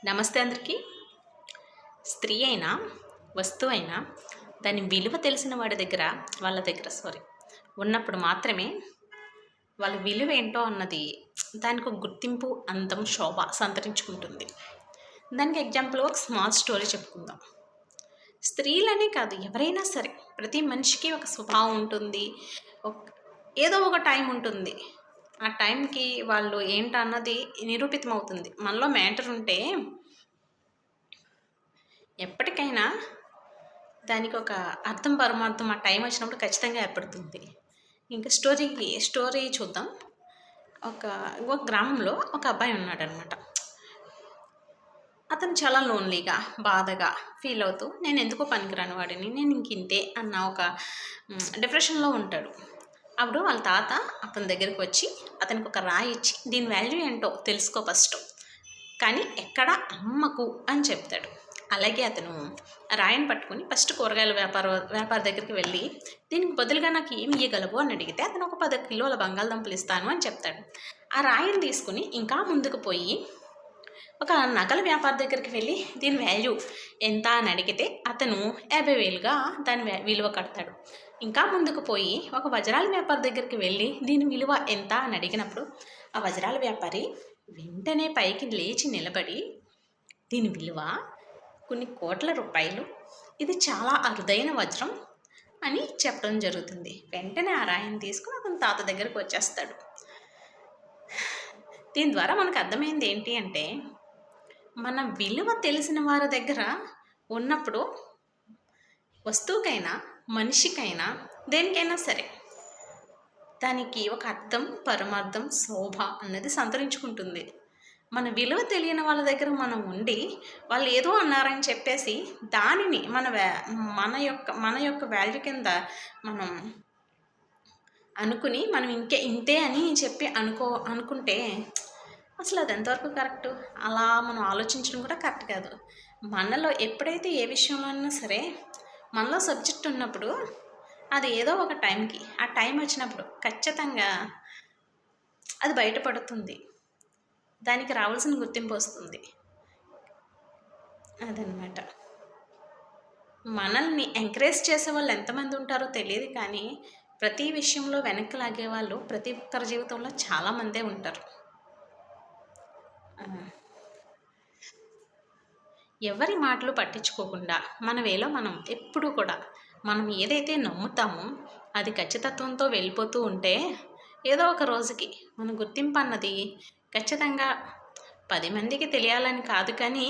నమస్తే అందరికీ. స్త్రీ అయినా వస్తువు అయినా దాని విలువ తెలిసిన వాడి దగ్గర ఉన్నప్పుడు మాత్రమే వాళ్ళ విలువ ఏంటో అన్నది దానికి ఒక గుర్తింపు, అందం, శోభ సంతరించుకుంటుంది. దానికి ఎగ్జాంపుల్ ఒక స్మాల్ స్టోరీ చెప్పుకుందాం. స్త్రీలనే కాదు, ఎవరైనా సరే ప్రతి మనిషికి ఒక స్వభావం ఉంటుంది. ఏదో ఒక టైం ఉంటుంది. ఆ టైంకి వాళ్ళు ఏంటన్నది నిరూపితం అవుతుంది. మనలో మ్యాటర్ ఉంటే ఎప్పటికైనా దానికి ఒక అర్థం, పరమార్థం ఆ టైం వచ్చినప్పుడు ఖచ్చితంగా ఏర్పడుతుంది. ఇంకా స్టోరీ చూద్దాం. ఒక గ్రామంలో ఒక అబ్బాయి ఉన్నాడనమాట. అతను చాలా లోన్లీగా, బాధగా ఫీల్ అవుతూ నేను ఎందుకో పనికిరాని వాడిని, నేను ఇంతే అన్న ఒక డిప్రెషన్లో ఉంటాడు. అప్పుడు వాళ్ళ తాత అతని దగ్గరికి వచ్చి అతనికి ఒక రాయి ఇచ్చి దీని వాల్యూ ఏంటో తెలుసుకో ఫస్ట్, కానీ ఎక్కడ అమ్మకు అని చెప్తాడు. అలాగే అతను రాయిని పట్టుకుని ఫస్ట్ కూరగాయల వ్యాపార దగ్గరికి వెళ్ళి దీనికి బదులుగా నాకు ఏమి ఇవ్వగలవు అని అడిగితే అతను ఒక 10 కిలోల బంగాళదుంపలు ఇస్తాను అని చెప్తాడు. ఆ రాయిని తీసుకుని ఇంకా ముందుకు పోయి ఒక నగల వ్యాపార దగ్గరికి వెళ్ళి దీని వాల్యూ ఎంత అని అడిగితే అతను 50,000గా దాని విలువ కడతాడు. ఇంకా ముందుకు పోయి ఒక వజ్రాల వ్యాపారి దగ్గరికి వెళ్ళి దీని విలువ ఎంత అని అడిగినప్పుడు ఆ వజ్రాల వ్యాపారి వెంటనే పైకి లేచి నిలబడి దీని విలువ కొన్ని కోట్ల రూపాయలు, ఇది చాలా అరుదైన వజ్రం అని చెప్పడం జరుగుతుంది. వెంటనే ఆ రాయిని తీసుకుని అతను తాత దగ్గరికి వచ్చేస్తాడు. దీని ద్వారా మనకు అర్థమైంది ఏంటి అంటే, మన విలువ తెలిసిన వారి దగ్గర ఉన్నప్పుడు వస్తువుకైనా, మనిషికైనా, దేనికైనా సరే దానికి ఒక అర్థం, పరమార్థం, శోభ అన్నది సంతరించుకుంటుంది. మన విలువ తెలియని వాళ్ళ దగ్గర మనం ఉండి వాళ్ళు ఏదో అన్నారని చెప్పేసి దానిని మన యొక్క వాల్యూ కింద మనం అనుకుని మనం ఇంతే అని చెప్పి అనుకుంటే అసలు అది ఎంతవరకు కరెక్టు? అలా మనం ఆలోచించడం కూడా కరెక్ట్ కాదు. మనలో ఎప్పుడైతే ఏ విషయంలో అయినా సరే మనలో సబ్జెక్ట్ ఉన్నప్పుడు అది ఏదో ఒక టైంకి, ఆ టైం వచ్చినప్పుడు ఖచ్చితంగా అది బయటపడుతుంది. దానికి రావాల్సిన గుర్తింపు వస్తుంది. అదనమాట. మనల్ని ఎంకరేజ్ చేసే వాళ్ళు ఎంతమంది ఉంటారో తెలియదు, కానీ ప్రతి విషయంలో వెనక్కి లాగే వాళ్ళు ప్రతి ఒక్కరి జీవితంలో చాలామందే ఉంటారు. ఎవరి మాటలు పట్టించుకోకుండా మన వేలో మనం ఎప్పుడూ కూడా మనం ఏదైతే నమ్ముతామో అది ఖచ్చితత్వంతో వెళ్ళిపోతూ ఉంటే ఏదో ఒక రోజుకి మన గుర్తింపు అన్నది ఖచ్చితంగా 10 మందికి తెలియాలని కాదు, కానీ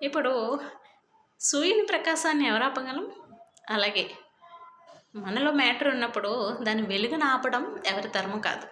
ఇప్పుడు సూర్యుని ప్రకాశాన్ని ఎవరు ఆపగలం? అలాగే మనలో మ్యాటర్ ఉన్నప్పుడు దాని వెలుగును ఆపడం ఎవరి తరము కాదు.